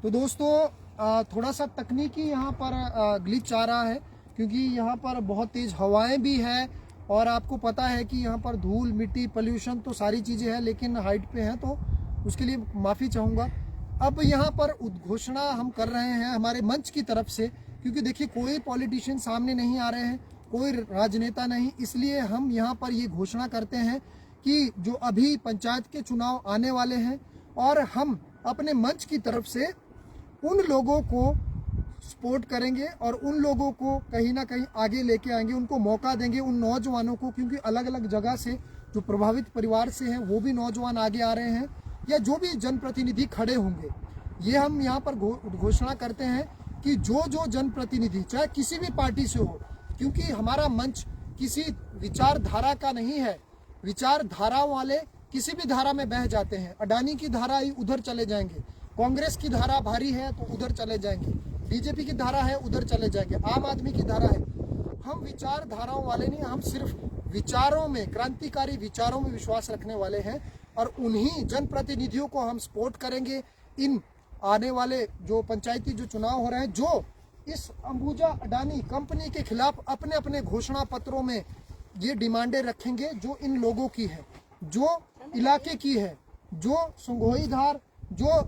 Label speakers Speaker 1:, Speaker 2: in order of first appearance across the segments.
Speaker 1: तो दोस्तों थोड़ा सा तकनीकी यहाँ पर ग्लिच आ रहा है, क्योंकि यहाँ पर बहुत तेज़ हवाएं भी है और आपको पता है कि यहाँ पर धूल मिट्टी पोल्यूशन तो सारी चीज़ें हैं, लेकिन हाइट पे हैं तो उसके लिए माफ़ी चाहूँगा। अब यहाँ पर उद्घोषणा हम कर रहे हैं हमारे मंच की तरफ से, क्योंकि देखिए कोई पॉलिटिशियन सामने नहीं आ रहे हैं, कोई राजनेता नहीं, इसलिए हम यहाँ पर ये घोषणा करते हैं कि जो अभी पंचायत के चुनाव आने वाले हैं और हम अपने मंच की तरफ से उन लोगों को सपोर्ट करेंगे और उन लोगों को कहीं ना कहीं आगे लेके आएंगे, उनको मौका देंगे, उन नौजवानों को, क्योंकि अलग अलग जगह से जो प्रभावित परिवार से हैं वो भी नौजवान आगे आ रहे हैं, या जो भी जनप्रतिनिधि खड़े होंगे, ये हम यहाँ पर घोषणा करते हैं कि जो जनप्रतिनिधि चाहे किसी भी पार्टी से हो, क्योंकि हमारा मंच किसी विचारधारा का नहीं है। विचारधारा वाले किसी भी धारा में बह जाते हैं, अडानी की धारा ही उधर चले जाएंगे, कांग्रेस की धारा भारी है तो उधर चले जाएंगे, बीजेपी की धारा है उधर चले जाएंगे, आम आदमी की धारा है। हम विचारधाराओं वाले नहीं, हम सिर्फ विचारों में, क्रांतिकारी विचारों में विश्वास रखने वाले हैं और उन्हीं जनप्रतिनिधियों को हम सपोर्ट करेंगे इन आने वाले जो पंचायती जो चुनाव हो रहे हैं, जो इस अंबुजा अडानी कंपनी के खिलाफ अपने अपने घोषणा पत्रों में ये डिमांडें रखेंगे जो इन लोगों की है, जो इलाके की है, जो संगोई धार, जो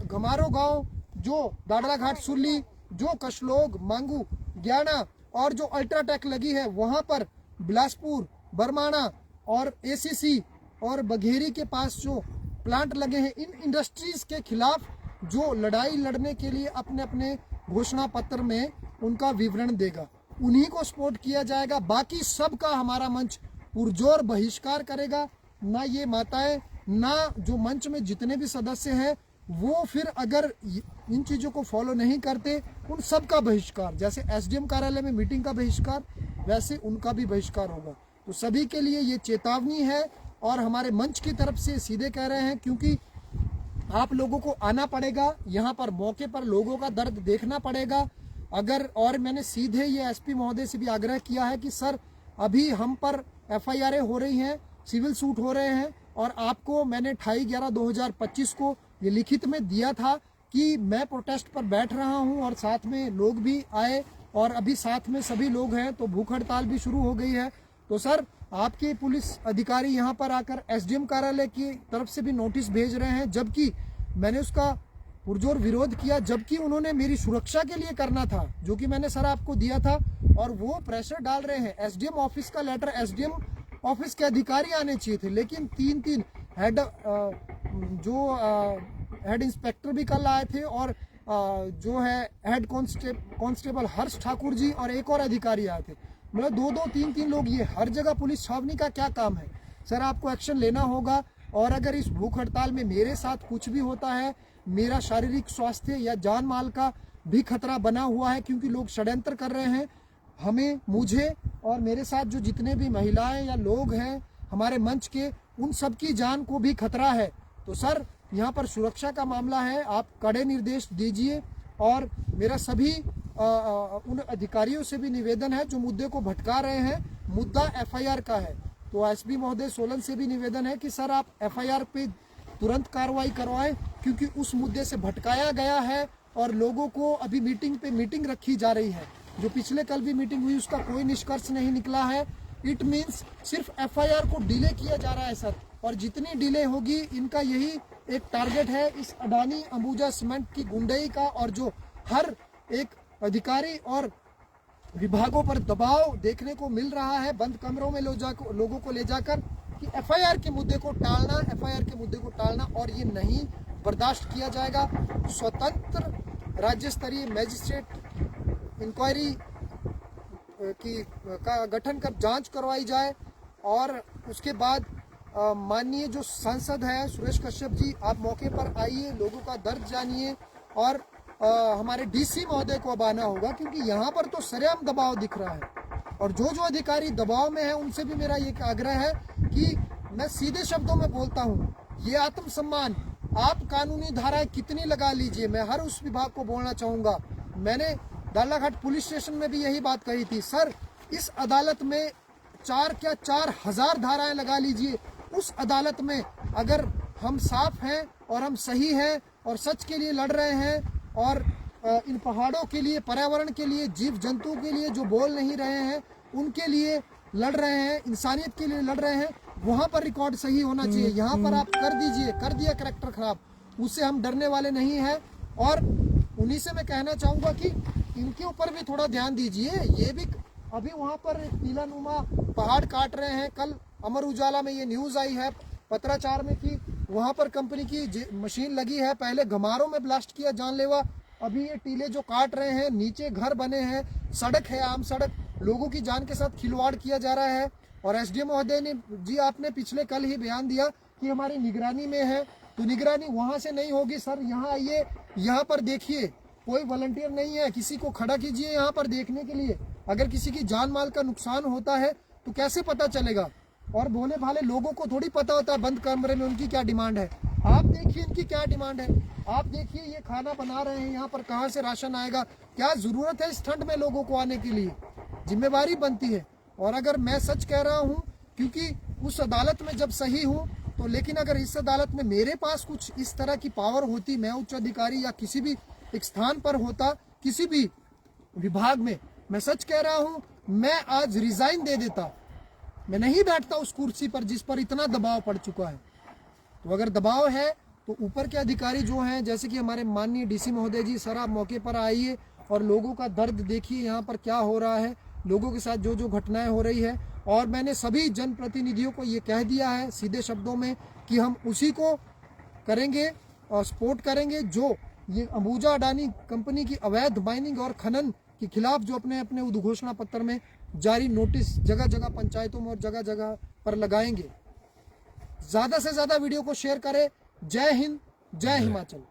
Speaker 1: घमारो गांव, जो दादरा घाट सुरली, जो कशलोग मांगू ग्याना और जो अल्ट्राटेक लगी है वहां पर बिलासपुर बरमाणा और एसीसी और बघेरी के पास जो प्लांट लगे हैं, इन इंडस्ट्रीज के खिलाफ जो लड़ाई लड़ने के लिए अपने अपने घोषणा पत्र में उनका विवरण देगा, उन्हीं को सपोर्ट किया जाएगा। बाकी सबका हमारा मंच पुरजोर बहिष्कार करेगा। ना ये माताएं, ना जो मंच में जितने भी सदस्य हैं वो फिर अगर इन चीज़ों को फॉलो नहीं करते, उन सब का बहिष्कार, जैसे एसडीएम कार्यालय में मीटिंग का बहिष्कार, वैसे उनका भी बहिष्कार होगा। तो सभी के लिए ये चेतावनी है और हमारे मंच की तरफ से सीधे कह रहे हैं, क्योंकि आप लोगों को आना पड़ेगा यहाँ पर, मौके पर लोगों का दर्द देखना पड़ेगा। अगर और मैंने सीधे ये एसपी महोदय से भी आग्रह किया है कि सर अभी हम पर एफआईआर हो रही हैं, सिविल सूट हो रहे हैं और आपको मैंने 28/11/2025 को ये लिखित में दिया था कि मैं प्रोटेस्ट पर बैठ रहा हूं और साथ में लोग भी आए और अभी साथ में सभी लोग हैं, तो भूख हड़ताल भी शुरू हो गई है। तो सर आपके पुलिस अधिकारी यहाँ पर आकर एसडीएम कार्यालय की तरफ से भी नोटिस भेज रहे हैं, जबकि मैंने उसका पुरजोर विरोध किया, जबकि उन्होंने मेरी सुरक्षा के लिए करना था, जो कि मैंने सर आपको दिया था, और वो प्रेशर डाल रहे हैं। एसडीएम ऑफिस का लेटर एसडीएम ऑफिस के अधिकारी आने चाहिए थे, लेकिन तीन हेड हेड इंस्पेक्टर भी कल आए थे और जो है हेड कांस्टेबल हर्ष ठाकुर जी और एक और अधिकारी आए थे। मतलब दो तीन लोग, ये हर जगह पुलिस छावनी का क्या काम है? सर आपको एक्शन लेना होगा, और अगर इस भूख हड़ताल में मेरे साथ कुछ भी होता है, मेरा शारीरिक स्वास्थ्य या जान माल का भी खतरा बना हुआ है, क्योंकि लोग षड्यंत्र कर रहे हैं, हमें, मुझे और मेरे साथ जो जितने भी महिलाएं या लोग हैं हमारे मंच के, उन सब की जान को भी खतरा है। तो सर यहाँ पर सुरक्षा का मामला है, आप कड़े निर्देश दीजिए। और मेरा सभी उन अधिकारियों से भी निवेदन है जो मुद्दे को भटका रहे हैं, मुद्दा एफआईआर का है, तो एसपी महोदय सोलन से भी निवेदन है कि सर आप एफआईआर पे तुरंत कार्रवाई करवाएं, क्योंकि उस मुद्दे से भटकाया गया है और लोगों को अभी मीटिंग रखी जा रही है। जो पिछले कल भी मीटिंग हुई उसका कोई निष्कर्ष नहीं निकला है। इट मीन्स सिर्फ एफआईआर को डिले किया जा रहा है सर, और जितनी डिले होगी इनका यही एक टारगेट है, इस अडानी अंबुजा सीमेंट की गुंडई का, और जो हर एक अधिकारी और विभागों पर दबाव देखने को मिल रहा है, बंद कमरों में लोगों को ले जाकर कि एफआईआर के मुद्दे को टालना, और ये नहीं बर्दाश्त किया जाएगा। स्वतंत्र राज्य स्तरीय मैजिस्ट्रेट इंक्वायरी का गठन कर जांच करवाई जाए, और उसके बाद माननीय जो सांसद है सुरेश कश्यप जी, आप मौके पर आइए, लोगों का दर्द जानिए, और हमारे डीसी महोदय को अब आना होगा, क्योंकि यहाँ पर तो सरेआम दबाव दिख रहा है, और जो अधिकारी दबाव में है उनसे भी मेरा ये आग्रह है कि मैं सीधे शब्दों में बोलता हूँ, ये आत्मसम्मान, आप कानूनी धाराएं कितनी लगा लीजिए, मैं हर उस विभाग को बोलना चाहूँगा। मैंने दालाघाट पुलिस स्टेशन में भी यही बात कही थी, सर इस अदालत में 4,000 धाराएं लगा लीजिए, उस अदालत में अगर हम साफ हैं और हम सही हैं और सच के लिए लड़ रहे हैं और इन पहाड़ों के लिए, पर्यावरण के लिए, जीव जंतु के लिए जो बोल नहीं रहे हैं उनके लिए लड़ रहे हैं, इंसानियत के लिए लड़ रहे हैं, वहां पर रिकॉर्ड सही होना चाहिए। यहाँ पर आप कर दीजिए, कर दिया करैक्टर खराब, उससे हम डरने वाले नहीं हैं। और उन्हीं से मैं कहना चाहूँगा कि इनके ऊपर भी थोड़ा ध्यान दीजिए। ये भी अभी वहाँ पर टीला नुमा पहाड़ काट रहे हैं। कल अमर उजाला में ये न्यूज़ आई है पत्राचार में कि वहाँ पर कंपनी की मशीन लगी है, पहले गमारों में ब्लास्ट किया जानलेवा, अभी ये टीले जो काट रहे हैं, नीचे घर बने हैं, सड़क है, आम सड़क, लोगों की जान के साथ खिलवाड़ किया जा रहा है। और एसडीएम महोदय ने जी, आपने पिछले कल ही बयान दिया कि हमारी निगरानी में है, तो निगरानी वहां से नहीं होगी सर। यहाँ आइए, यहाँ पर देखिए, कोई वॉलंटियर नहीं है, किसी को खड़ा कीजिए यहाँ पर देखने के लिए। अगर किसी की जान माल का नुकसान होता है तो कैसे पता चलेगा? और भोले भाले लोगों को थोड़ी पता होता है बंद कमरे में उनकी क्या डिमांड है। आप देखिए इनकी क्या डिमांड है, आप देखिए ये खाना बना रहे हैं, यहाँ पर कहाँ से राशन आएगा? क्या जरूरत है इस ठंड में लोगों को आने के लिए? जिम्मेवारी बनती है। और अगर मैं सच कह रहा हूँ, क्योंकि उस अदालत में जब सही हूँ तो, लेकिन अगर इस अदालत में मेरे पास कुछ इस तरह की पावर होती, मैं उच्च अधिकारी या किसी भी एक स्थान पर होता, किसी भी विभाग में, मैं सच कह रहा हूँ, मैं आज रिजाइन दे देता। मैं नहीं बैठता उस कुर्सी पर जिस पर इतना दबाव पड़ चुका है। तो अगर दबाव है तो ऊपर के अधिकारी जो हैं, जैसे कि हमारे माननीय डीसी महोदय जी, सर आप मौके पर आइए और लोगों का दर्द देखिए, यहाँ पर क्या हो रहा है, लोगों के साथ जो जो घटनाएं हो रही है। और मैंने सभी जनप्रतिनिधियों को ये कह दिया है सीधे शब्दों में कि हम उसी को करेंगे और सपोर्ट करेंगे जो ये अंबुजा अडानी कंपनी की अवैध माइनिंग और खनन के खिलाफ जो अपने अपने उद्घोषणा पत्र में जारी नोटिस जगह जगह पंचायतों में और जगह जगह पर लगाएंगे। ज्यादा से ज्यादा वीडियो को शेयर करें। जय हिंद, जय हिमाचल।